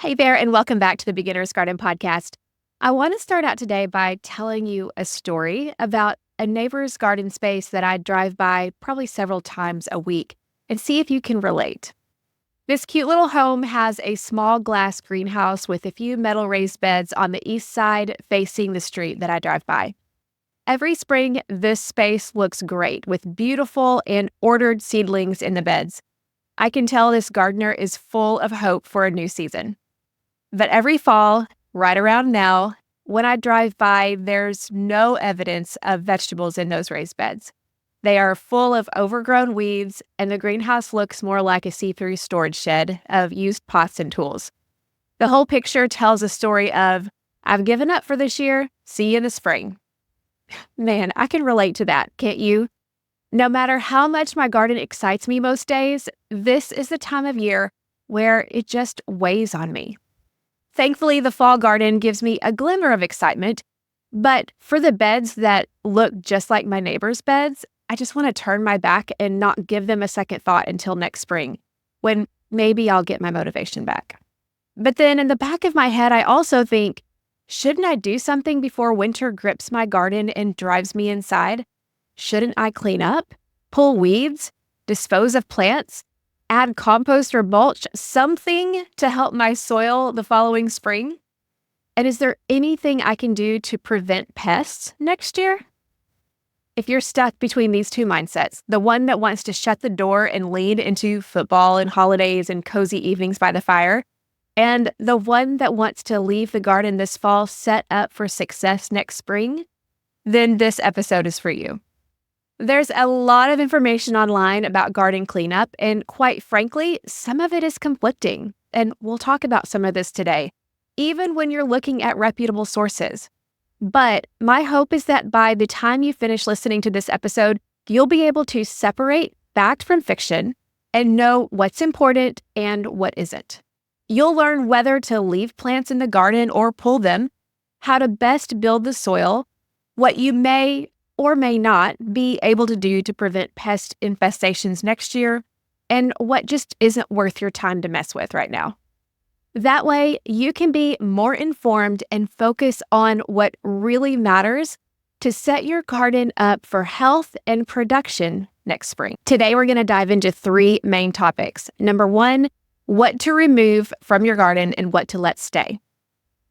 Hey there, and welcome back to the Beginner's Garden Podcast. I want to start out today by telling you a story about a neighbor's garden space that I drive by probably several times a week and see if you can relate. This cute little home has a small glass greenhouse with a few metal raised beds on the east side facing the street that I drive by. Every spring, this space looks great with beautiful and ordered seedlings in the beds. I can tell this gardener is full of hope for a new season. But every fall, right around now, when I drive by, there's no evidence of vegetables in those raised beds. They are full of overgrown weeds, and the greenhouse looks more like a see-through storage shed of used pots and tools. The whole picture tells a story of, I've given up for this year, see you in the spring. Man, I can relate to that, can't you? No matter how much my garden excites me most days, this is the time of year where it just weighs on me. Thankfully, the fall garden gives me a glimmer of excitement, but for the beds that look just like my neighbor's beds, I just want to turn my back and not give them a second thought until next spring, when maybe I'll get my motivation back. But then in the back of my head, I also think, shouldn't I do something before winter grips my garden and drives me inside? Shouldn't I clean up, pull weeds, dispose of plants, add compost or mulch, something to help my soil the following spring? And is there anything I can do to prevent pests next year? If you're stuck between these two mindsets, the one that wants to shut the door and lean into football and holidays and cozy evenings by the fire, and the one that wants to leave the garden this fall set up for success next spring, then this episode is for you. There's a lot of information online about garden cleanup, and quite frankly, some of it is conflicting, and we'll talk about some of this today, even when you're looking at reputable sources. But my hope is that by the time you finish listening to this episode, you'll be able to separate fact from fiction and know what's important and what isn't. You'll learn whether to leave plants in the garden or pull them, how to best build the soil, what you may or may not be able to do to prevent pest infestations next year, and what just isn't worth your time to mess with right now. That way, you can be more informed and focus on what really matters to set your garden up for health and production next spring. Today, we're going to dive into three main topics. Number one, what to remove from your garden and what to let stay.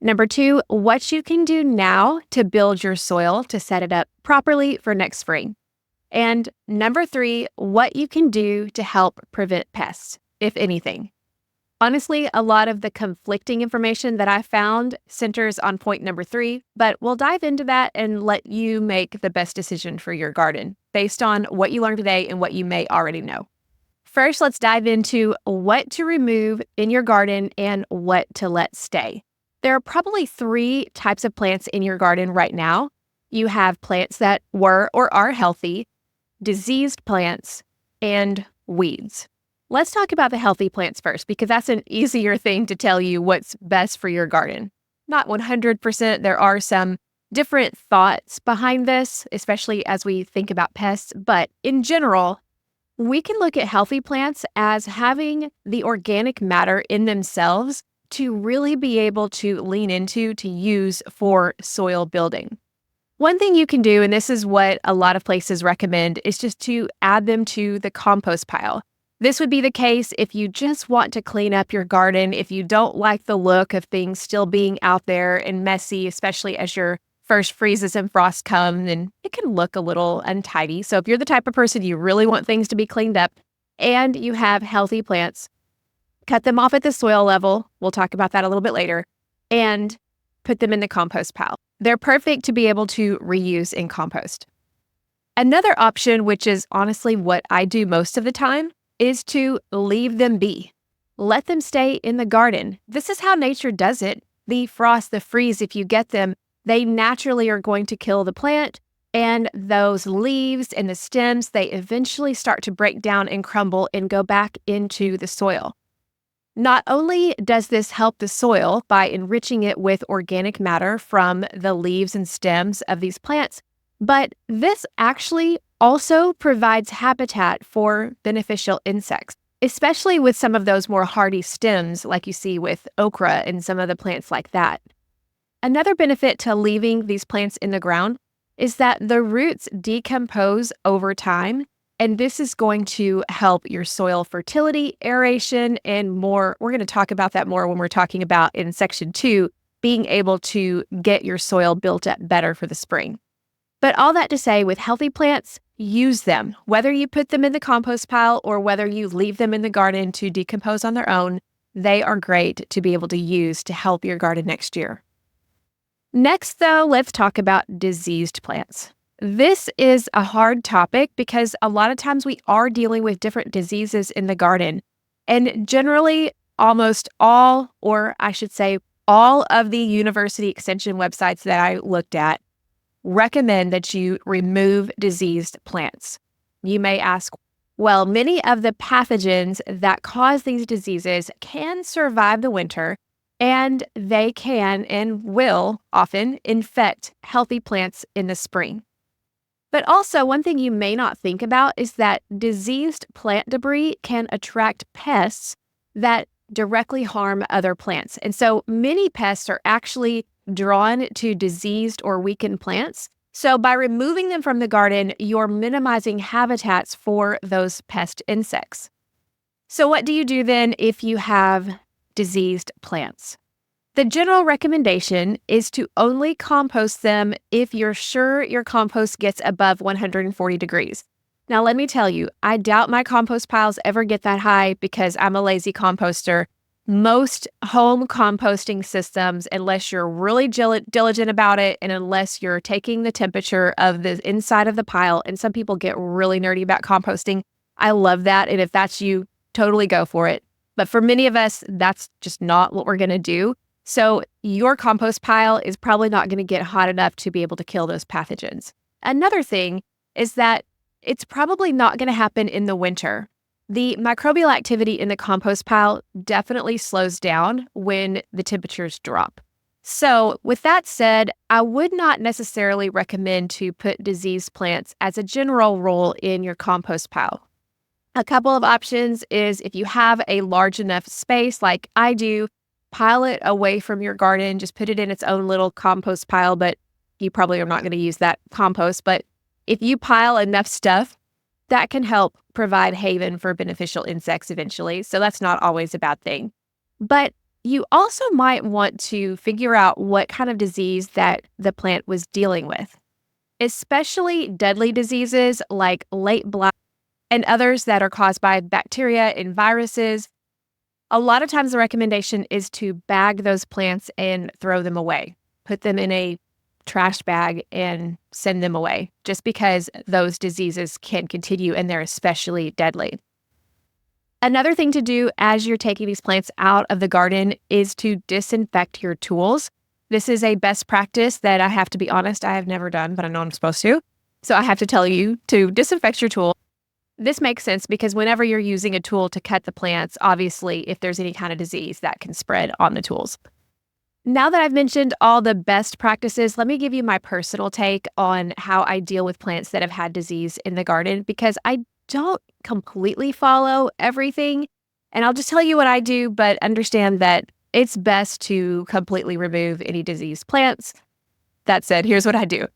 Number two, what you can do now to build your soil to set it up properly for next spring. And number three, what you can do to help prevent pests, if anything. Honestly, a lot of the conflicting information that I found centers on point number three, but we'll dive into that and let you make the best decision for your garden based on what you learned today and what you may already know. First, let's dive into what to remove in your garden and what to let stay. There are probably three types of plants in your garden right now. You have plants that were or are healthy, diseased plants, and weeds. Let's talk about the healthy plants first, because that's an easier thing to tell you what's best for your garden. Not 100%. There are some different thoughts behind this, especially as we think about pests. But in general, we can look at healthy plants as having the organic matter in themselves to really be able to lean into to use for soil building. One thing you can do, and this is what a lot of places recommend, is just to add them to the compost pile. This would be the case if you just want to clean up your garden, if you don't like the look of things still being out there and messy, especially as your first freezes and frosts come, then it can look a little untidy. So if you're the type of person you really want things to be cleaned up and you have healthy plants, cut them off at the soil level, we'll talk about that a little bit later, and put them in the compost pile. They're perfect to be able to reuse in compost. Another option, which is honestly what I do most of the time, is to leave them be. Let them stay in the garden. This is how nature does it. The frost, the freeze, if you get them, they naturally are going to kill the plant, and those leaves and the stems, they eventually start to break down and crumble and go back into the soil. Not only does this help the soil by enriching it with organic matter from the leaves and stems of these plants, but this actually also provides habitat for beneficial insects. especially with some of those more hardy stems like you see with okra and some of the plants like that. Another benefit to leaving these plants in the ground is that the roots decompose over time, and this is going to help your soil fertility, aeration, and more. We're going to talk about that more when we're talking about in section 2, being able to get your soil built up better for the spring. But all that to say, with healthy plants, use them. Whether you put them in the compost pile or whether you leave them in the garden to decompose on their own, they are great to be able to use to help your garden next year. Next, though, let's talk about diseased plants. This is a hard topic because a lot of times we are dealing with different diseases in the garden. And generally, almost all, or I should say, all of the university extension websites that I looked at recommend that you remove diseased plants. You may ask, well, many of the pathogens that cause these diseases can survive the winter, and they can and will often infect healthy plants in the spring. But also, one thing you may not think about is that diseased plant debris can attract pests that directly harm other plants. And so many pests are actually drawn to diseased or weakened plants. So by removing them from the garden, you're minimizing habitats for those pest insects. So what do you do then if you have diseased plants? The general recommendation is to only compost them if you're sure your compost gets above 140 degrees. Now, let me tell you, I doubt my compost piles ever get that high because I'm a lazy composter. Most home composting systems, unless you're really diligent about it and unless you're taking the temperature of the inside of the pile, and some people get really nerdy about composting. I love that. And if that's you, totally go for it. But for many of us, that's just not what we're going to do. So your compost pile is probably not going to get hot enough to be able to kill those pathogens. Another thing is that it's probably not going to happen in the winter. The microbial activity in the compost pile definitely slows down when the temperatures drop. So with that said, I would not necessarily recommend to put diseased plants as a general rule in your compost pile. A couple of options is if you have a large enough space like I do, pile it away from your garden, just put it in its own little compost pile, but you probably are not going to use that compost. But if you pile enough stuff, that can help provide haven for beneficial insects eventually. So that's not always a bad thing. But you also might want to figure out what kind of disease that the plant was dealing with, especially deadly diseases like late blight and others that are caused by bacteria and viruses. A lot of times the recommendation is to bag those plants and throw them away. Put them in a trash bag and send them away, just because those diseases can continue and they're especially deadly. Another thing to do as you're taking these plants out of the garden is to disinfect your tools. This is a best practice that I have to be honest, I have never done, but I know I'm supposed to. So I have to tell you to disinfect your tool. This makes sense because whenever you're using a tool to cut the plants, obviously, if there's any kind of disease, that can spread on the tools. Now that I've mentioned all the best practices, let me give you my personal take on how I deal with plants that have had disease in the garden, because I don't completely follow everything. And I'll just tell you what I do, but understand that it's best to completely remove any diseased plants. That said, here's what I do.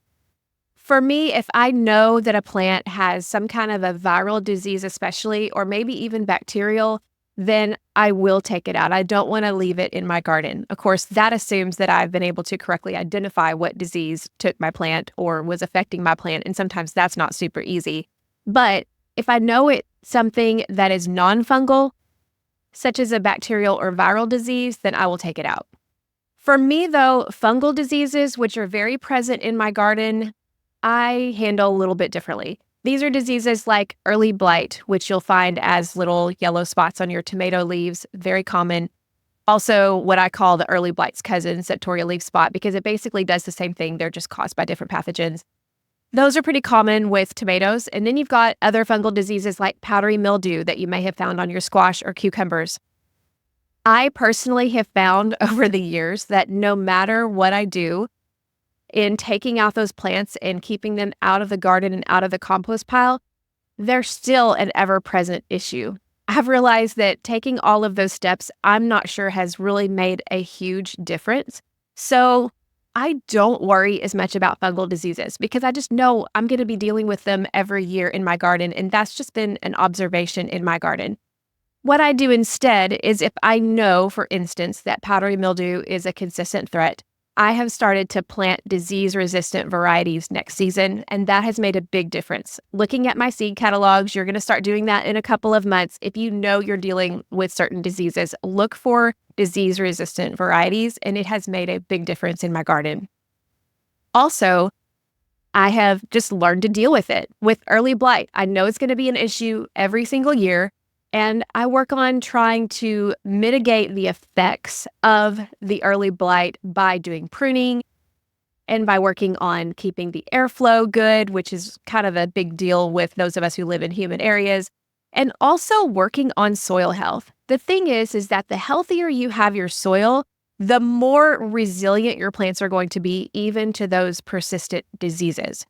For me, if I know that a plant has some kind of a viral disease especially, or maybe even bacterial, then I will take it out. I don't want to leave it in my garden. Of course, that assumes that I've been able to correctly identify what disease took my plant or was affecting my plant, and sometimes that's not super easy. But if I know it's something that is non-fungal, such as a bacterial or viral disease, then I will take it out. For me, though, fungal diseases, which are very present in my garden, I handle a little bit differently. These are diseases like early blight, which you'll find as little yellow spots on your tomato leaves, very common. Also, what I call the early blight's cousin, septoria leaf spot, because it basically does the same thing. They're just caused by different pathogens. Those are pretty common with tomatoes. And then you've got other fungal diseases like powdery mildew that you may have found on your squash or cucumbers. I personally have found over the years that no matter what I do, in taking out those plants and keeping them out of the garden and out of the compost pile, they're still an ever-present issue. I've realized that taking all of those steps, I'm not sure has really made a huge difference. So I don't worry as much about fungal diseases because I just know I'm going to be dealing with them every year in my garden. And that's just been an observation in my garden. What I do instead is if I know, for instance, that powdery mildew is a consistent threat, I have started to plant disease-resistant varieties next season, and that has made a big difference. Looking at my seed catalogs, you're going to start doing that in a couple of months. If you know you're dealing with certain diseases, look for disease-resistant varieties, and it has made a big difference in my garden. Also, I have just learned to deal with it. With early blight, I know it's going to be an issue every single year, and I work on trying to mitigate the effects of the early blight by doing pruning and by working on keeping the airflow good, which is kind of a big deal with those of us who live in humid areas, and also working on soil health. The thing is that the healthier you have your soil, the more resilient your plants are going to be, even to those persistent diseases.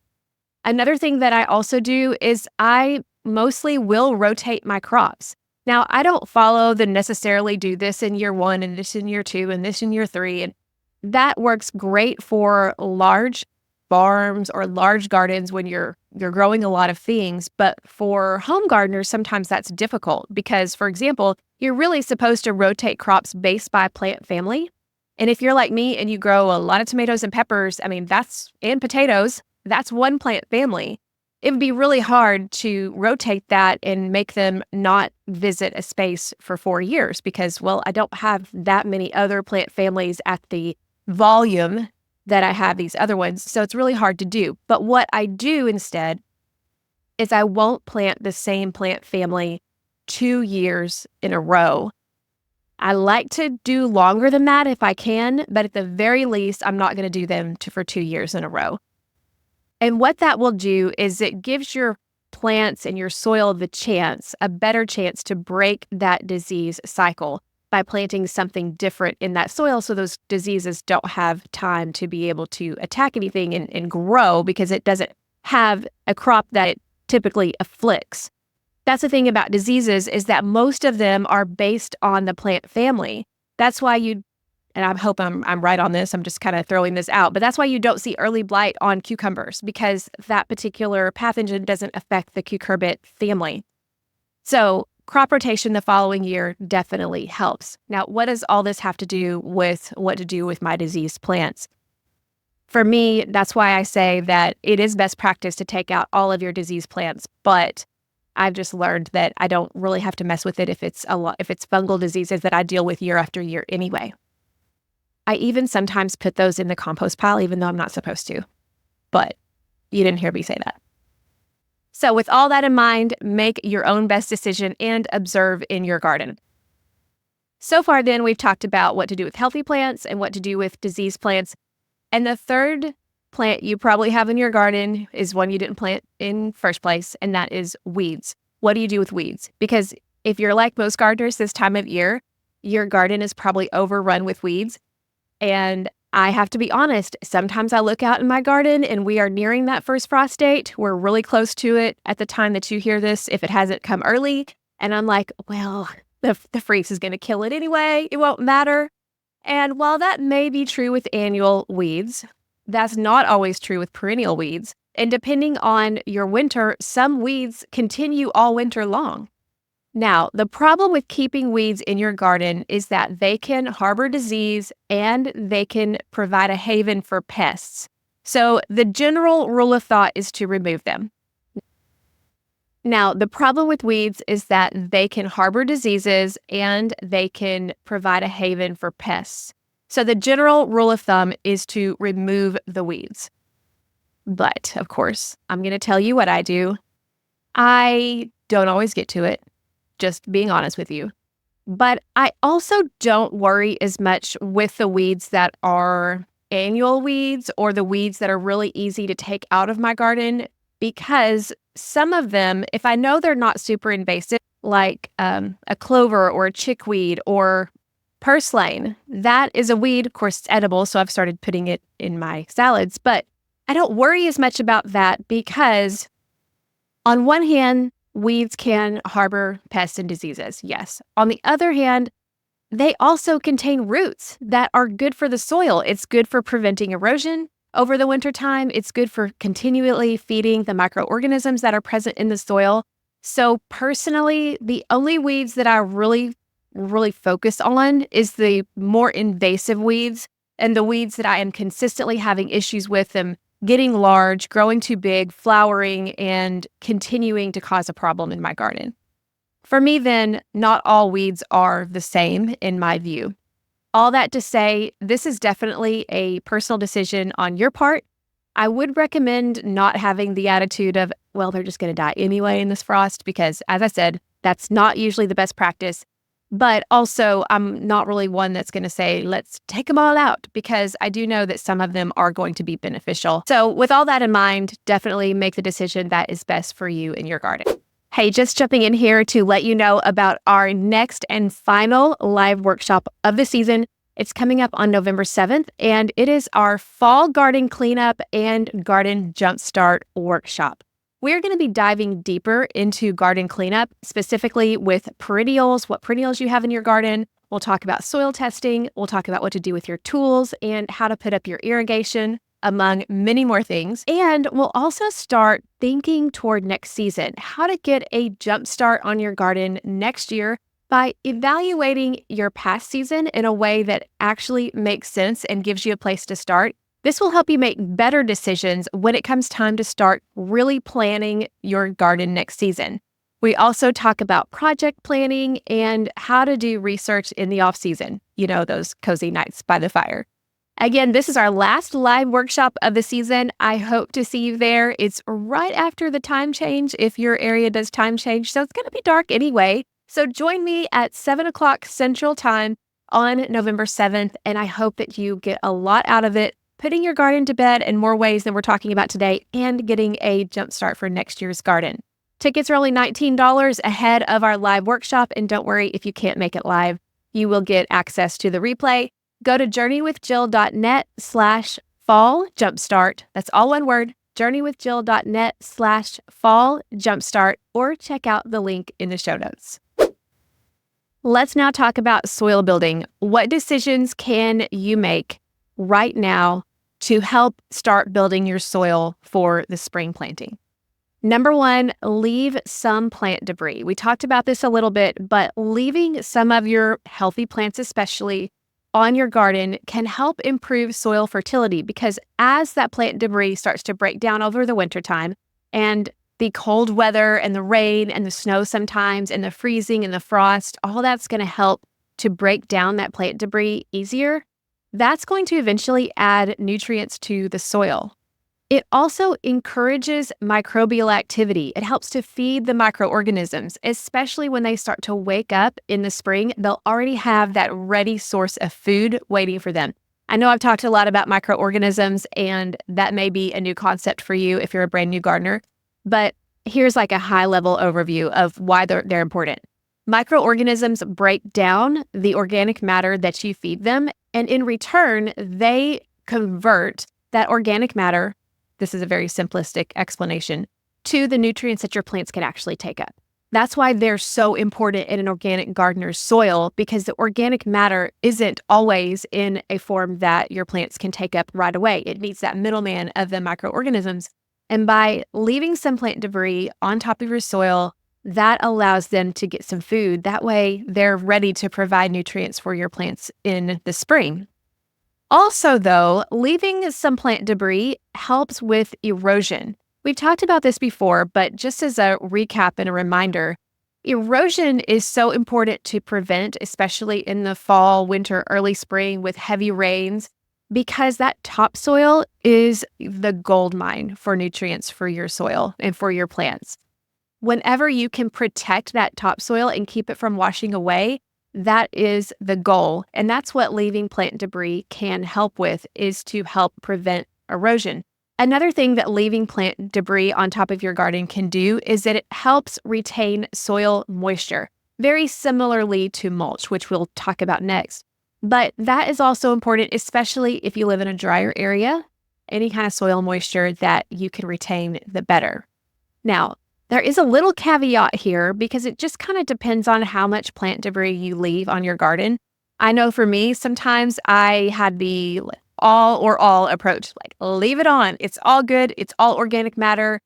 Another thing that I also do is I mostly will rotate my crops. Now, I don't follow the necessarily do this in year 1 and this in year 2 and this in year 3. And that works great for large farms or large gardens when you're growing a lot of things. But for home gardeners, sometimes that's difficult because, for example, you're really supposed to rotate crops based by plant family. And if you're like me and you grow a lot of tomatoes and peppers, and potatoes, that's one plant family. It would be really hard to rotate that and make them not visit a space for 4 years because, well, I don't have that many other plant families at the volume that I have these other ones. So it's really hard to do. But what I do instead is I won't plant the same plant family 2 years in a row. I like to do longer than that if I can, but at the very least, I'm not going to do them for 2 years in a row. And what that will do is it gives your plants and your soil a better chance to break that disease cycle by planting something different in that soil so those diseases don't have time to be able to attack anything and grow because it doesn't have a crop that it typically afflicts. That's the thing about diseases is that most of them are based on the plant family. That's why and I hope I'm right on this, I'm just kind of throwing this out, but that's why you don't see early blight on cucumbers because that particular pathogen doesn't affect the cucurbit family. So crop rotation the following year definitely helps. Now, what does all this have to do with what to do with my diseased plants? For me, that's why I say that it is best practice to take out all of your diseased plants, but I've just learned that I don't really have to mess with it if it's fungal diseases that I deal with year after year anyway. I even sometimes put those in the compost pile, even though I'm not supposed to. But you didn't hear me say that. So with all that in mind, make your own best decision and observe in your garden. So far then, we've talked about what to do with healthy plants and what to do with diseased plants. And the third plant you probably have in your garden is one you didn't plant in first place, and that is weeds. What do you do with weeds? Because if you're like most gardeners this time of year, your garden is probably overrun with weeds. And I have to be honest, sometimes I look out in my garden and we are nearing that first frost date. We're really close to it at the time that you hear this, if it hasn't come early. And I'm like, well, the freeze is going to kill it anyway. It won't matter. And while that may be true with annual weeds, that's not always true with perennial weeds. And depending on your winter, some weeds continue all winter long. Now, the problem with keeping weeds in your garden is that they can harbor disease and they can provide a haven for pests. So the general rule of thought is to remove them. Now, the problem with weeds is that they can harbor diseases and they can provide a haven for pests. So the general rule of thumb is to remove the weeds. But, of course, I'm going to tell you what I do. I don't always get to it. Just being honest with you. But I also don't worry as much with the weeds that are annual weeds or the weeds that are really easy to take out of my garden because some of them, if I know they're not super invasive, like a clover or a chickweed or purslane, that is a weed. Of course, it's edible, so I've started putting it in my salads. But I don't worry as much about that because on one hand, weeds can harbor pests and diseases, yes. On the other hand, they also contain roots that are good for the soil. It's good for preventing erosion over the wintertime. It's good for continually feeding the microorganisms that are present in the soil. So personally, the only weeds that I really focus on is the more invasive weeds and the weeds that I am consistently having issues with them getting large, growing too big, flowering, and continuing to cause a problem in my garden. For me, then, not all weeds are the same in my view. All that to say, this is definitely a personal decision on your part. I would recommend not having the attitude of, well, they're just going to die anyway in this frost, because as I said, that's not usually the best practice. But also, I'm not really one that's going to say, let's take them all out, because I do know that some of them are going to be beneficial. So with all that in mind, definitely make the decision that is best for you in your garden. Hey, just jumping in here to let you know about our next and final live workshop of the season. It's coming up on November 7th, and it is our Fall Garden Cleanup and Garden Jumpstart Workshop. We're going to be diving deeper into garden cleanup, specifically with perennials, what perennials you have in your garden. We'll talk about soil testing. We'll talk about what to do with your tools and how to put up your irrigation, among many more things. And we'll also start thinking toward next season, how to get a jump start on your garden next year by evaluating your past season in a way that actually makes sense and gives you a place to start. This will help you make better decisions when it comes time to start really planning your garden next season. We also talk about project planning and how to do research in the off season, those cozy nights by the fire. Again, this is our last live workshop of the season. I hope to see you there. It's right after the time change if your area does time change, so it's going to be dark anyway. So join me at 7 o'clock Central Time on November 7th, and I hope that you get a lot out of it, putting your garden to bed in more ways than we're talking about today, and getting a jump start for next year's garden. Tickets are only $19 ahead of our live workshop, and don't worry if you can't make it live. You will get access to the replay. Go to journeywithjill.net/fall jumpstart. That's all one word, journeywithjill.net/fall jumpstart, or check out the link in the show notes. Let's now talk about soil building. What decisions can you make right now to help start building your soil for the spring planting? Number one, leave some plant debris. We talked about this a little bit, but leaving some of your healthy plants especially on your garden can help improve soil fertility, because as that plant debris starts to break down over the wintertime, and the cold weather and the rain and the snow sometimes and the freezing and the frost, all that's going to help to break down that plant debris easier. That's going to eventually add nutrients to the soil. It also encourages microbial activity. It helps to feed the microorganisms, especially when they start to wake up in the spring. They'll already have that ready source of food waiting for them. I know I've talked a lot about microorganisms, and that may be a new concept for you if you're a brand new gardener, but here's like a high-level overview of why they're important. Microorganisms break down the organic matter that you feed them, and in return, they convert that organic matter, this is a very simplistic explanation, to the nutrients that your plants can actually take up. That's why they're so important in an organic gardener's soil, because the organic matter isn't always in a form that your plants can take up right away. It needs that middleman of the microorganisms. And by leaving some plant debris on top of your soil, that allows them to get some food. That way, they're ready to provide nutrients for your plants in the spring. Also, though, leaving some plant debris helps with erosion. We've talked about this before, but just as a recap and a reminder, erosion is so important to prevent, especially in the fall, winter, early spring with heavy rains, because that topsoil is the gold mine for nutrients for your soil and for your plants. Whenever you can protect that topsoil and keep it from washing away, that is the goal. And that's what leaving plant debris can help with, is to help prevent erosion. Another thing that leaving plant debris on top of your garden can do is that it helps retain soil moisture, very similarly to mulch, which we'll talk about next. But that is also important, especially if you live in a drier area. Any kind of soil moisture that you can retain, the better. Now, There is a little caveat here because it just kind of depends on how much plant debris you leave on your garden. I know for me, sometimes I had the all or all approach, like leave it on. It's all good. It's all organic matter.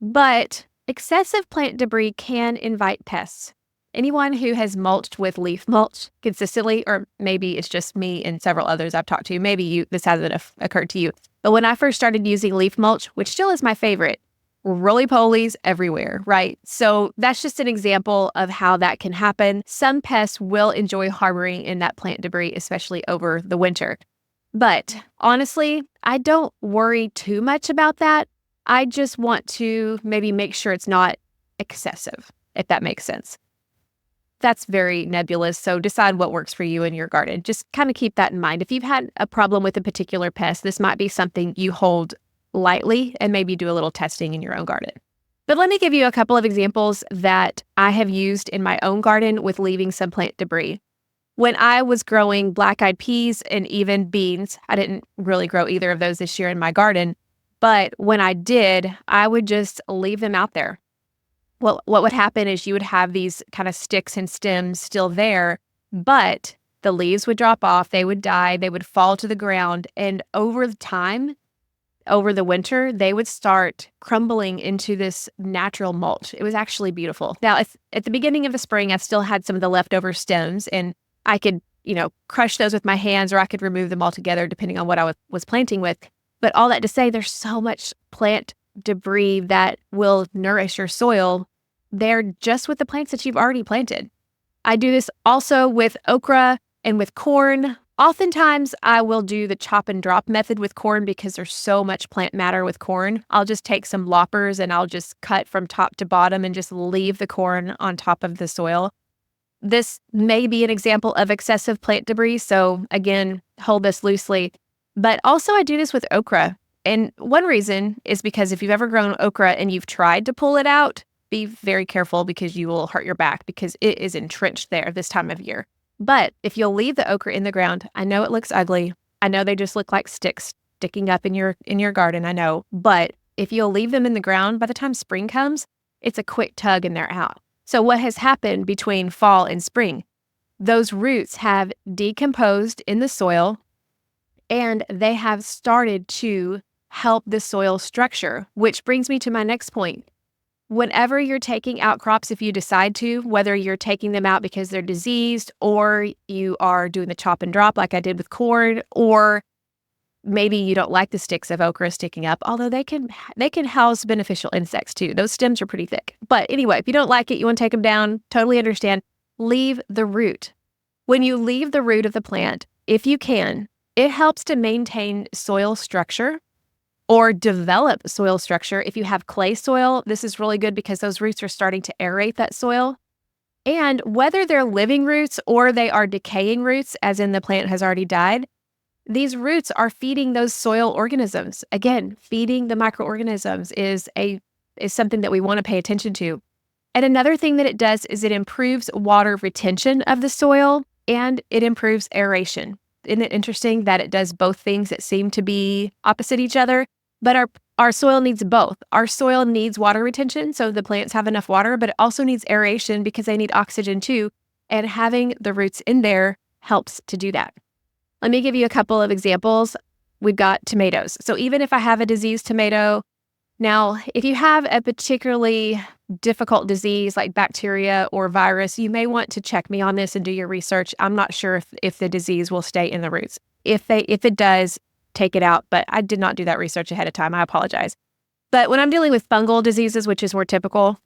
But excessive plant debris can invite pests. Anyone who has mulched with leaf mulch consistently, or maybe it's just me and several others I've talked to, maybe this hasn't occurred to you. But when I first started using leaf mulch, which still is my favorite, roly-polies everywhere, right? So that's just an example of how that can happen. Some pests will enjoy harboring in that plant debris, especially over the winter. But honestly, I don't worry too much about that. I just want to maybe make sure it's not excessive, if that makes sense. That's very nebulous, so decide what works for you in your garden. Just kind of keep that in mind. If you've had a problem with a particular pest, this might be something you hold lightly and maybe do a little testing in your own garden. But let me give you a couple of examples that I have used in my own garden with leaving some plant debris. When I was growing black-eyed peas and even beans, I didn't really grow either of those this year in my garden, but when I did, I would just leave them out there. Well, what would happen is you would have these kind of sticks and stems still there, but the leaves would drop off, they would die, they would fall to the ground, and over the time, over the winter, they would start crumbling into this natural mulch. It was actually beautiful. Now, at the beginning of the spring, I still had some of the leftover stems, and I could, crush those with my hands, or I could remove them altogether, depending on what I was planting with. But all that to say, there's so much plant debris that will nourish your soil there just with the plants that you've already planted. I do this also with okra and with corn. Oftentimes, I will do the chop and drop method with corn because there's so much plant matter with corn. I'll just take some loppers and I'll just cut from top to bottom and just leave the corn on top of the soil. This may be an example of excessive plant debris, so again, hold this loosely. But also I do this with okra. And one reason is because if you've ever grown okra and you've tried to pull it out, be very careful because you will hurt your back because it is entrenched there this time of year. But if you'll leave the okra in the ground, I know it looks ugly. I know they just look like sticks sticking up in your garden, I know. But if you'll leave them in the ground, by the time spring comes, it's a quick tug and they're out. So what has happened between fall and spring? Those roots have decomposed in the soil and they have started to help the soil structure, which brings me to my next point. Whenever you're taking out crops, if you decide to, whether you're taking them out because they're diseased or you are doing the chop and drop like I did with corn, or maybe you don't like the sticks of okra sticking up, although they can house beneficial insects too. Those stems are pretty thick. But anyway, if you don't like it, you want to take them down, totally understand. Leave the root. When you leave the root of the plant, if you can, it helps to maintain soil structure or develop soil structure. If you have clay soil, this is really good because those roots are starting to aerate that soil. And whether they're living roots or they are decaying roots, as in the plant has already died, these roots are feeding those soil organisms. Again, feeding the microorganisms is something that we want to pay attention to. And another thing that it does is it improves water retention of the soil and it improves aeration. Isn't it interesting that it does both things that seem to be opposite each other? But our soil needs both. Our soil needs water retention, so the plants have enough water, but it also needs aeration because they need oxygen too. And having the roots in there helps to do that. Let me give you a couple of examples. We've got tomatoes. So even if I have a diseased tomato, now if you have a particularly difficult disease like bacteria or virus, you may want to check me on this and do your research. I'm not sure if the disease will stay in the roots. If it does, take it out, but I did not do that research ahead of time. I apologize. But when I'm dealing with fungal diseases, which is more typical,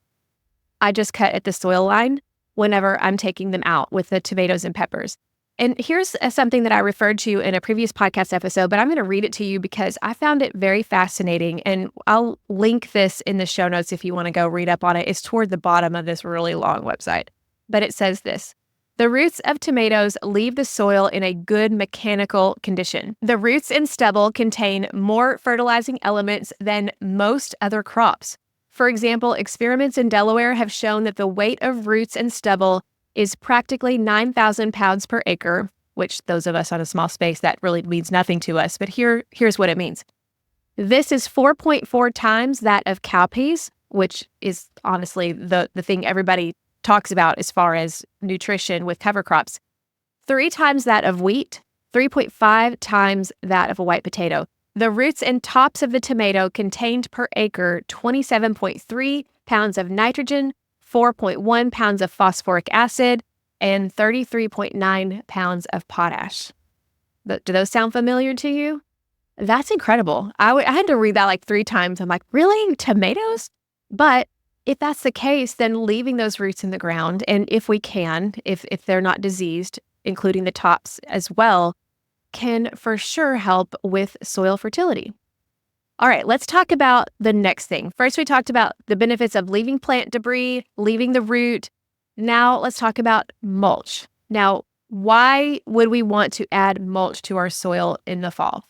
I just cut at the soil line whenever I'm taking them out with the tomatoes and peppers. And here's something that I referred to in a previous podcast episode, but I'm going to read it to you because I found it very fascinating. And I'll link this in the show notes if you want to go read up on it. It's toward the bottom of this really long website. But it says this: the roots of tomatoes leave the soil in a good mechanical condition. The roots and stubble contain more fertilizing elements than most other crops. For example, experiments in Delaware have shown that the weight of roots and stubble is practically 9,000 pounds per acre, which those of us on a small space, that really means nothing to us. But here's what it means. This is 4.4 times that of cowpeas, which is honestly the thing everybody talks about as far as nutrition with cover crops, 3 times that of wheat, 3.5 times that of a white potato. The roots and tops of the tomato contained per acre 27.3 pounds of nitrogen, 4.1 pounds of phosphoric acid, and 33.9 pounds of potash. Do those sound familiar to you? That's incredible. I had to read that like 3 times. I'm like, really? Tomatoes? But if that's the case, then leaving those roots in the ground, and if we can, if they're not diseased, including the tops as well, can for sure help with soil fertility. All right, let's talk about the next thing. First, we talked about the benefits of leaving plant debris, leaving the root. Now let's talk about mulch. Now, why would we want to add mulch to our soil in the fall?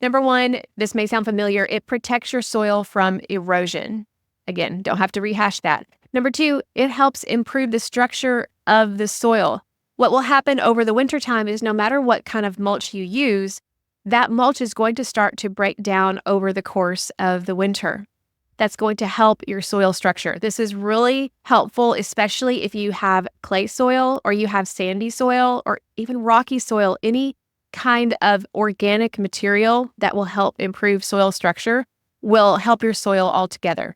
Number one, this may sound familiar, it protects your soil from erosion. Again, don't have to rehash that. Number two, it helps improve the structure of the soil. What will happen over the wintertime is no matter what kind of mulch you use, that mulch is going to start to break down over the course of the winter. That's going to help your soil structure. This is really helpful, especially if you have clay soil or you have sandy soil or even rocky soil. Any kind of organic material that will help improve soil structure will help your soil altogether.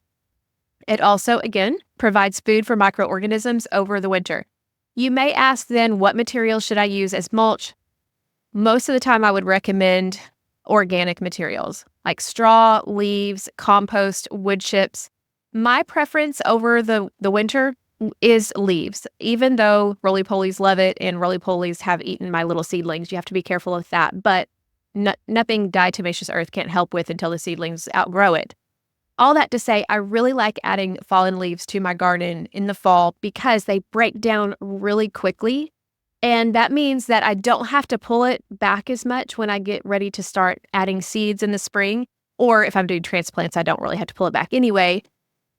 It also, again, provides food for microorganisms over the winter. You may ask then, what material should I use as mulch? Most of the time I would recommend organic materials like straw, leaves, compost, wood chips. My preference over the winter is leaves, even though roly-polies love it and roly-polies have eaten my little seedlings. You have to be careful with that, but nothing diatomaceous earth can't help with until the seedlings outgrow it. All that to say, I really like adding fallen leaves to my garden in the fall because they break down really quickly. And that means that I don't have to pull it back as much when I get ready to start adding seeds in the spring. Or if I'm doing transplants, I don't really have to pull it back anyway.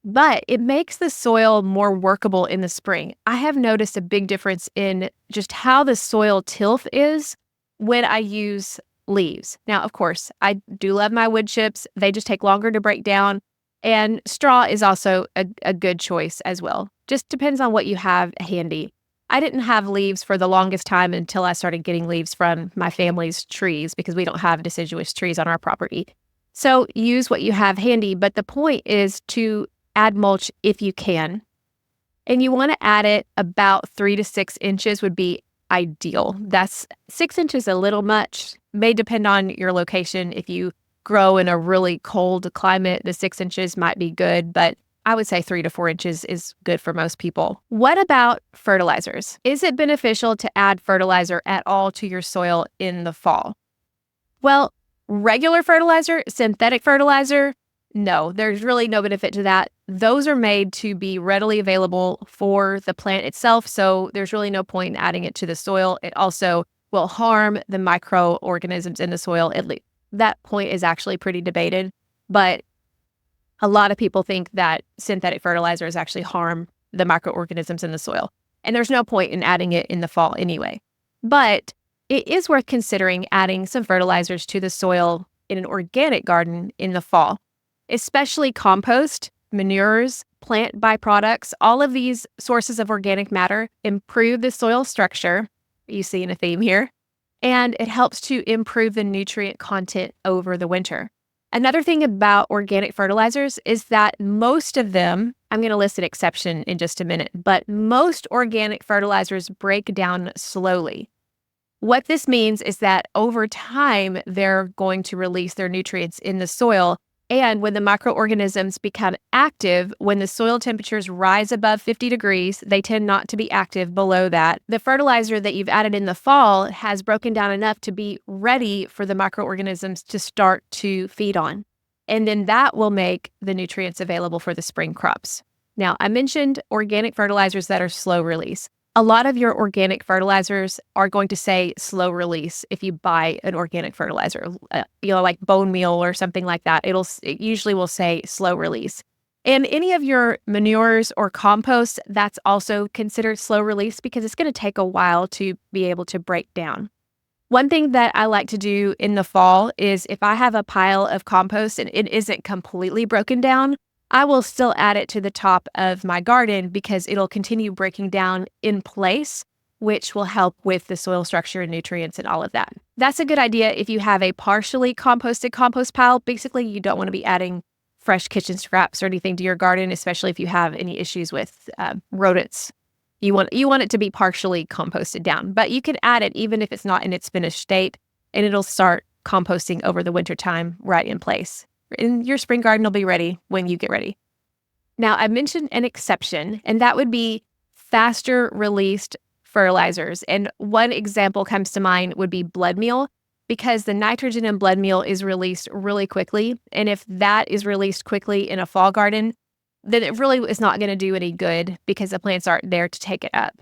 But it makes the soil more workable in the spring. I have noticed a big difference in just how the soil tilth is when I use leaves. Now, of course, I do love my wood chips. They just take longer to break down. And straw is also a good choice as well. Just depends on what you have handy. I didn't have leaves for the longest time until I started getting leaves from my family's trees because we don't have deciduous trees on our property. So use what you have handy, but the point is to add mulch if you can. And you want to add it about 3 to 6 inches would be ideal. That's 6 inches a little much. May depend on your location. If you grow in a really cold climate, the 6 inches might be good, but I would say 3 to 4 inches is good for most people. What about fertilizers? Is it beneficial to add fertilizer at all to your soil in the fall? Well, regular fertilizer, synthetic fertilizer, no, there's really no benefit to that. Those are made to be readily available for the plant itself, so there's really no point in adding it to the soil. It also will harm the microorganisms in the soil. That point is actually pretty debated, but a lot of people think that synthetic fertilizers actually harm the microorganisms in the soil, and there's no point in adding it in the fall anyway. But it is worth considering adding some fertilizers to the soil in an organic garden in the fall, especially compost, manures, plant byproducts. All of these sources of organic matter improve the soil structure. You see a theme here. And it helps to improve the nutrient content over the winter. Another thing about organic fertilizers is that most of them, I'm going to list an exception in just a minute, but most organic fertilizers break down slowly. What this means is that over time, they're going to release their nutrients in the soil. And when the microorganisms become active, when the soil temperatures rise above 50 degrees, they tend not to be active below that. The fertilizer that you've added in the fall has broken down enough to be ready for the microorganisms to start to feed on. And then that will make the nutrients available for the spring crops. Now, I mentioned organic fertilizers that are slow release. A lot of your organic fertilizers are going to say slow release if you buy an organic fertilizer, like bone meal or something like that. It usually will say slow release. And any of your manures or compost, that's also considered slow release because it's going to take a while to be able to break down. One thing that I like to do in the fall is if I have a pile of compost and it isn't completely broken down, I will still add it to the top of my garden because it'll continue breaking down in place, which will help with the soil structure and nutrients and all of that. That's a good idea if you have a partially composted compost pile. Basically, you don't want to be adding fresh kitchen scraps or anything to your garden, especially if you have any issues with rodents. You want it to be partially composted down, but you can add it even if it's not in its finished state, and it'll start composting over the winter time right in place. And your spring garden will be ready when you get ready. Now, I mentioned an exception, and that would be faster released fertilizers. And one example comes to mind would be blood meal, because the nitrogen in blood meal is released really quickly. And if that is released quickly in a fall garden, then it really is not going to do any good because the plants aren't there to take it up.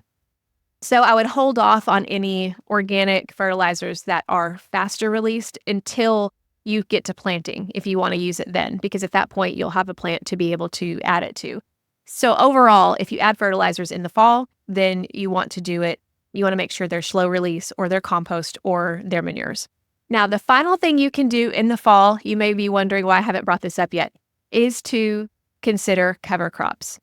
So I would hold off on any organic fertilizers that are faster released until you get to planting if you want to use it then, because at that point you'll have a plant to be able to add it to. So overall, if you add fertilizers in the fall, then you want to make sure they're slow release or they're compost or they're manures. Now, the final thing you can do in the fall, you may be wondering why I haven't brought this up yet, is to consider cover crops.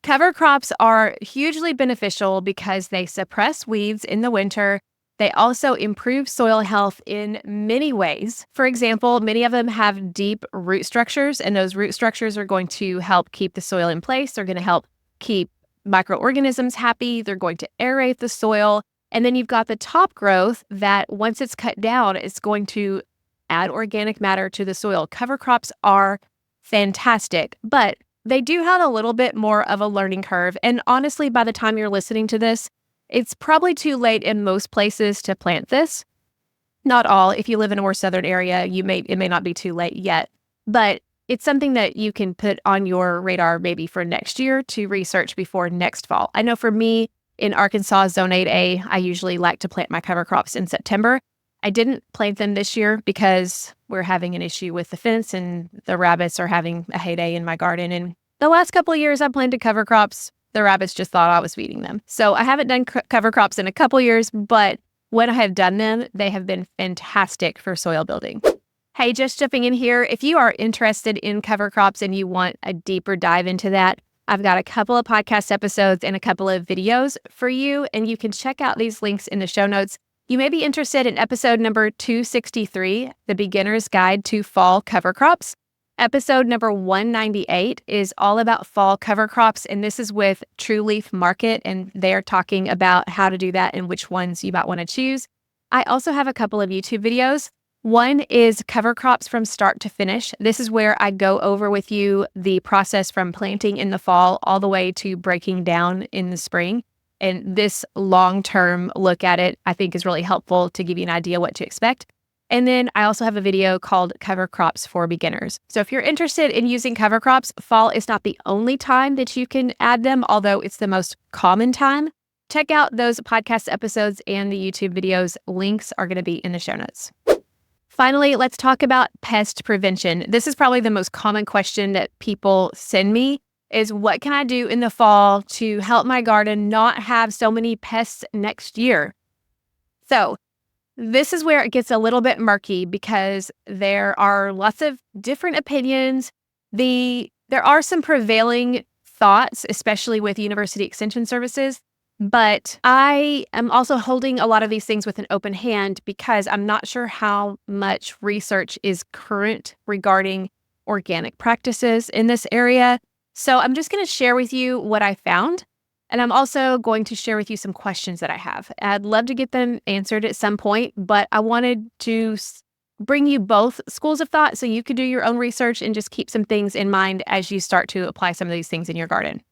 Cover crops are hugely beneficial because they suppress weeds in the winter. They also improve soil health in many ways. For example, many of them have deep root structures, and those root structures are going to help keep the soil in place. They're going to help keep microorganisms happy. They're going to aerate the soil. And then you've got the top growth that once it's cut down, it's going to add organic matter to the soil. Cover crops are fantastic, but they do have a little bit more of a learning curve. And honestly, by the time you're listening to this, it's probably too late in most places to plant this. Not all. If you live in a more southern area, it may not be too late yet. But it's something that you can put on your radar maybe for next year to research before next fall. I know for me in Arkansas Zone 8A, I usually like to plant my cover crops in September. I didn't plant them this year because we're having an issue with the fence and the rabbits are having a heyday in my garden. And the last couple of years I planted cover crops, the rabbits just thought I was feeding them. So I haven't done cover crops in a couple years, but when I have done them, they have been fantastic for soil building. Hey, just jumping in here, if you are interested in cover crops and you want a deeper dive into that, I've got a couple of podcast episodes and a couple of videos for you, and you can check out these links in the show notes. You may be interested in episode number 263, The Beginner's Guide to Fall Cover Crops. Episode number 198 is all about fall cover crops, and this is with True Leaf Market, and they're talking about how to do that and which ones you might want to choose. I also have a couple of YouTube videos. One is cover crops from start to finish. This is where I go over with you the process from planting in the fall all the way to breaking down in the spring. And this long-term look at it, I think, is really helpful to give you an idea what to expect. And then I also have a video called Cover Crops for Beginners. So if you're interested in using cover crops, fall is not the only time that you can add them, although it's the most common time. Check out those podcast episodes and the YouTube videos. Links are going to be in the show notes. Finally, let's talk about pest prevention. This is probably the most common question that people send me is what can I do in the fall to help my garden not have so many pests next year? So this is where it gets a little bit murky because there are lots of different opinions. There are some prevailing thoughts, especially with University Extension Services, but I am also holding a lot of these things with an open hand because I'm not sure how much research is current regarding organic practices in this area. So I'm just going to share with you what I found. And I'm also going to share with you some questions that I have. I'd love to get them answered at some point, but I wanted to bring you both schools of thought so you could do your own research and just keep some things in mind as you start to apply some of these things in your garden.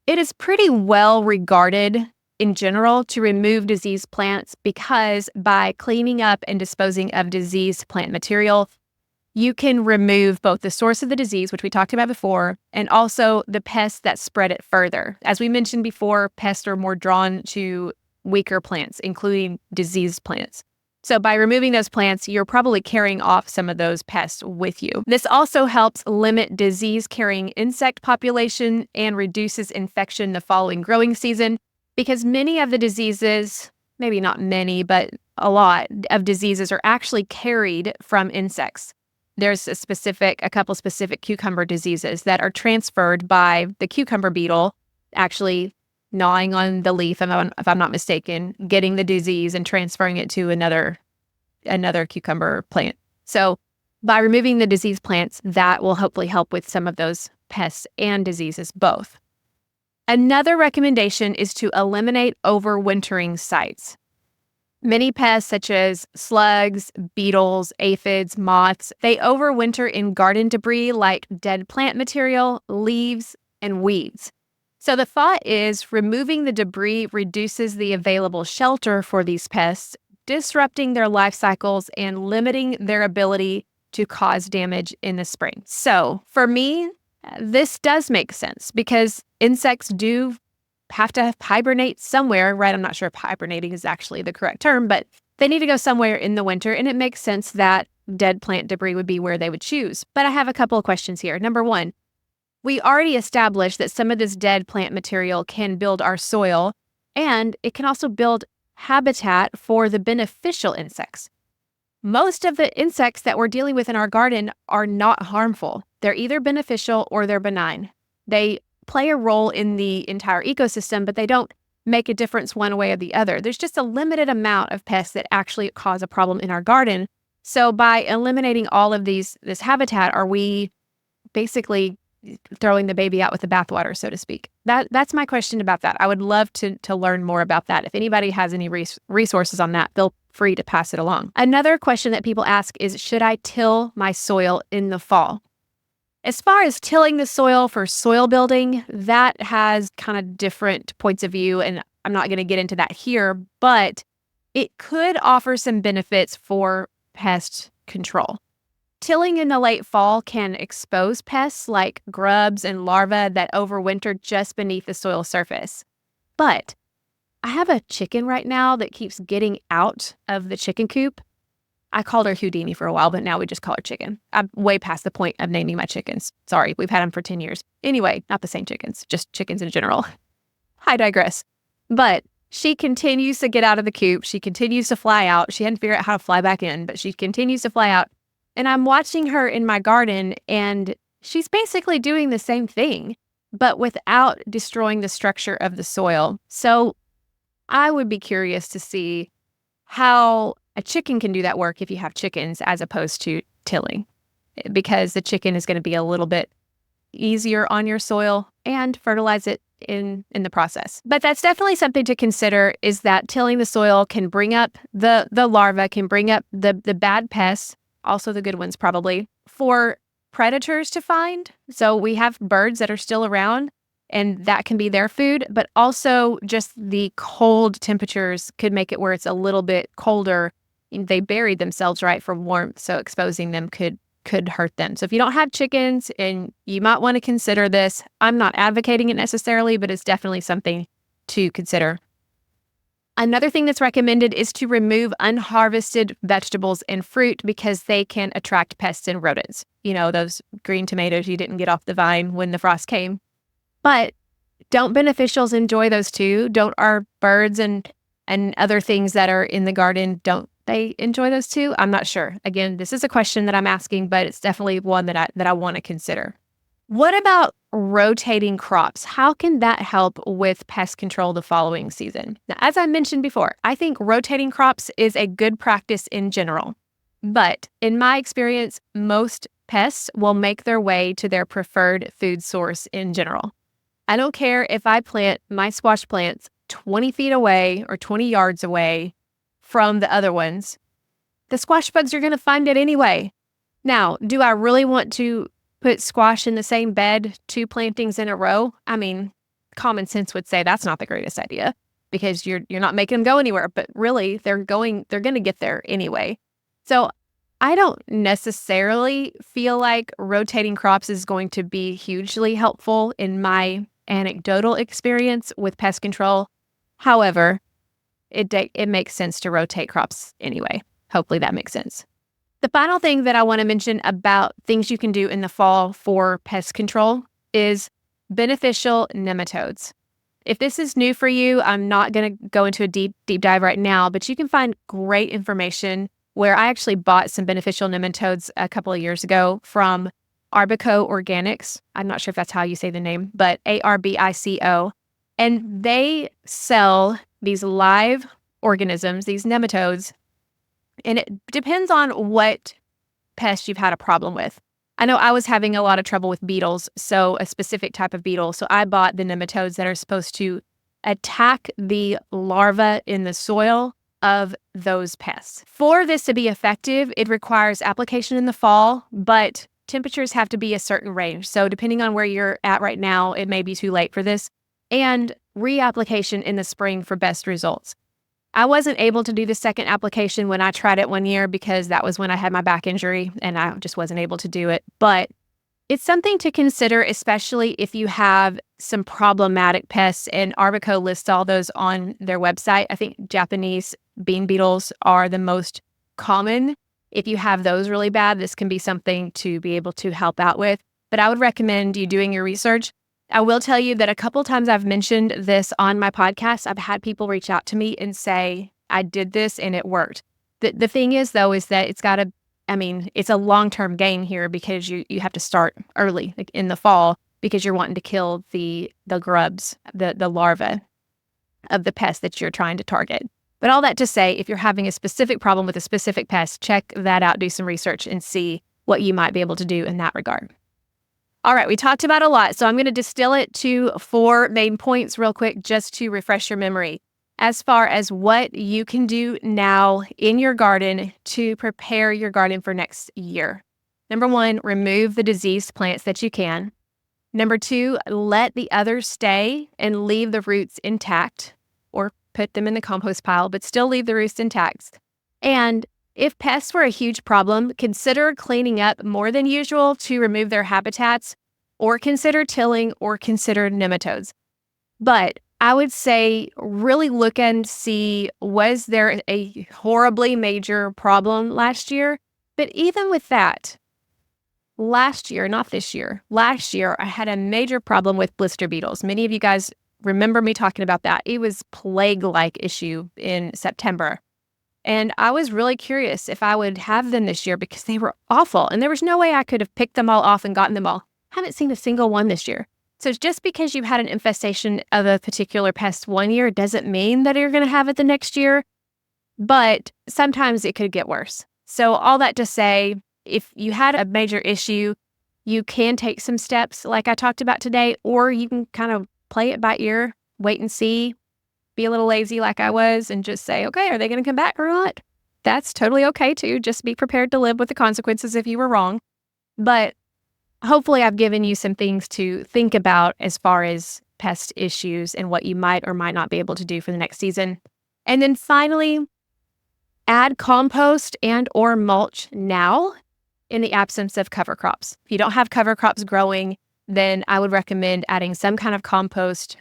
It is pretty well regarded in general to remove diseased plants because by cleaning up and disposing of diseased plant material, you can remove both the source of the disease, which we talked about before, and also the pests that spread it further. As we mentioned before, pests are more drawn to weaker plants, including diseased plants. So by removing those plants, you're probably carrying off some of those pests with you. This also helps limit disease-carrying insect population and reduces infection the following growing season because many of the diseases, maybe not many, but a lot of diseases are actually carried from insects. there's a couple specific cucumber diseases that are transferred by the cucumber beetle actually gnawing on the leaf, if I'm not mistaken, getting the disease and transferring it to another cucumber plant. So by removing the disease plants, that will hopefully help with some of those pests and diseases both. Another recommendation is to eliminate overwintering sites. Many pests such as slugs, beetles, aphids, moths, they overwinter in garden debris like dead plant material, leaves, and weeds. So the thought is removing the debris reduces the available shelter for these pests, disrupting their life cycles and limiting their ability to cause damage in the spring. So for me, this does make sense because insects do have to hibernate somewhere, right? I'm not sure if hibernating is actually the correct term, but they need to go somewhere in the winter, and it makes sense that dead plant debris would be where they would choose. But I have a couple of questions here. Number one, we already established that some of this dead plant material can build our soil, and it can also build habitat for the beneficial insects. Most of the insects that we're dealing with in our garden are not harmful. They're either beneficial or they're benign. They play a role in the entire ecosystem, but they don't make a difference one way or the other. There's just a limited amount of pests that actually cause a problem in our garden. So by eliminating all of this habitat, are we basically throwing the baby out with the bathwater, so to speak? That's my question about that. I would love to learn more about that. If anybody has any resources on that, feel free to pass it along. Another question that people ask is, should I till my soil in the fall? As far as tilling the soil for soil building, that has kind of different points of view, and I'm not going to get into that here, but it could offer some benefits for pest control. Tilling in the late fall can expose pests like grubs and larvae that overwinter just beneath the soil surface. But I have a chicken right now that keeps getting out of the chicken coop. I called her Houdini for a while, but now we just call her Chicken. I'm way past the point of naming my chickens. Sorry, we've had them for 10 years. Anyway, not the same chickens, just chickens in general. I digress. But she continues to get out of the coop. She continues to fly out. She hadn't figured out how to fly back in, but she continues to fly out. And I'm watching her in my garden, and she's basically doing the same thing, but without destroying the structure of the soil. So I would be curious to see how a chicken can do that work if you have chickens as opposed to tilling, because the chicken is going to be a little bit easier on your soil and fertilize it in the process. But that's definitely something to consider, is that tilling the soil can bring up the larvae, can bring up the bad pests, also the good ones probably, for predators to find. So we have birds that are still around, and that can be their food, but also just the cold temperatures could make it where it's a little bit colder. They buried themselves right from warmth, so exposing them could hurt them. So if you don't have chickens, and you might want to consider this, I'm not advocating it necessarily, but it's definitely something to consider. Another thing that's recommended is to remove unharvested vegetables and fruit because they can attract pests and rodents. You know, those green tomatoes you didn't get off the vine when the frost came. But don't beneficials enjoy those too? Don't our birds and other things that are in the garden, don't they enjoy those too? I'm not sure. Again, this is a question that I'm asking, but it's definitely one that I want to consider. What about rotating crops? How can that help with pest control the following season? Now, as I mentioned before, I think rotating crops is a good practice in general. But in my experience, most pests will make their way to their preferred food source in general. I don't care if I plant my squash plants 20 feet away or 20 yards away from the other ones. The squash bugs are going to find it anyway. Now, do I really want to put squash in the same bed, 2 plantings in a row? I mean, common sense would say that's not the greatest idea because you're not making them go anywhere, but really they're going to get there anyway. So I don't necessarily feel like rotating crops is going to be hugely helpful in my anecdotal experience with pest control. However, it makes sense to rotate crops anyway. Hopefully that makes sense. The final thing that I want to mention about things you can do in the fall for pest control is beneficial nematodes. If this is new for you, I'm not going to go into a deep dive right now, but you can find great information where I actually bought some beneficial nematodes a couple of years ago from Arbico Organics. I'm not sure if that's how you say the name, but Arbico. And they sell these live organisms, these nematodes, and it depends on what pest you've had a problem with. I know I was having a lot of trouble with beetles, so a specific type of beetle. So I bought the nematodes that are supposed to attack the larva in the soil of those pests. For this to be effective, it requires application in the fall, but temperatures have to be a certain range. So depending on where you're at right now, it may be too late for this, and reapplication in the spring for best results. I wasn't able to do the second application when I tried it one year because that was when I had my back injury and I just wasn't able to do it. But it's something to consider, especially if you have some problematic pests, and Arbico lists all those on their website. I think Japanese bean beetles are the most common. If you have those really bad, this can be something to be able to help out with. But I would recommend you doing your research. I will tell you that a couple times I've mentioned this on my podcast. I've had people reach out to me and say, I did this and it worked. The thing is, though, is that it's a long-term gain here because you have to start early, like in the fall, because you're wanting to kill the grubs, the larvae of the pest that you're trying to target. But all that to say, if you're having a specific problem with a specific pest, check that out, do some research, and see what you might be able to do in that regard. All right, we talked about a lot, so I'm going to distill it to 4 main points real quick just to refresh your memory as far as what you can do now in your garden to prepare your garden for next year. Number 1, remove the diseased plants that you can. Number 2, let the others stay and leave the roots intact, or put them in the compost pile, but still leave the roots intact. And if pests were a huge problem, consider cleaning up more than usual to remove their habitats, or consider tilling, or consider nematodes. But I would say really look and see, was there a horribly major problem last year? But even with that, last year, not this year, last year, I had a major problem with blister beetles. Many of you guys remember me talking about that. It was plague-like issue in September. And I was really curious if I would have them this year because they were awful. And there was no way I could have picked them all off and gotten them all. Haven't seen a single one this year. So just because you've had an infestation of a particular pest one year doesn't mean that you're going to have it the next year. But sometimes it could get worse. So all that to say, if you had a major issue, you can take some steps like I talked about today, or you can kind of play it by ear, wait and see. Be a little lazy like I was and just say, okay, are they going to come back or not? That's totally okay too. Just be prepared to live with the consequences if you were wrong. But hopefully I've given you some things to think about as far as pest issues and what you might or might not be able to do for the next season. And then finally, add compost and or mulch now in the absence of cover crops. If you don't have cover crops growing, then I would recommend adding some kind of compost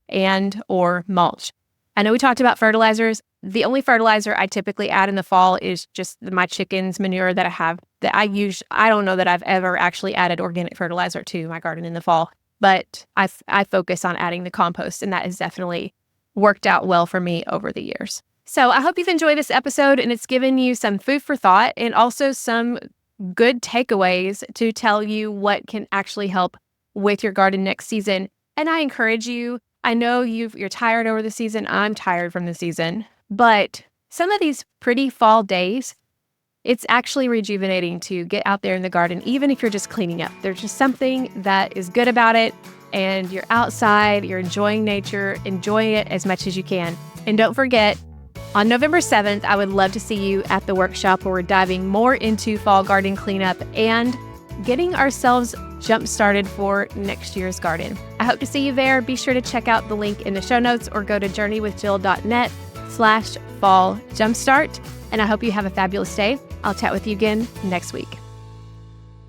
and or mulch. I know we talked about fertilizers. The only fertilizer I typically add in the fall is just my chicken's manure that I have that I use. I don't know that I've ever actually added organic fertilizer to my garden in the fall, but I focus on adding the compost, and that has definitely worked out well for me over the years. So I hope you've enjoyed this episode and it's given you some food for thought and also some good takeaways to tell you what can actually help with your garden next season. And I encourage you, I know you're tired over the season. I'm tired from the season, but some of these pretty fall days, it's actually rejuvenating to get out there in the garden, even if you're just cleaning up. There's just something that is good about it, and you're outside, you're enjoying nature, enjoying it as much as you can. And don't forget, on November 7th, I would love to see you at the workshop where we're diving more into fall garden cleanup and getting ourselves jump-started for next year's garden. I hope to see you there. Be sure to check out the link in the show notes or go to journeywithjill.net/fall jumpstart. And I hope you have a fabulous day. I'll chat with you again next week.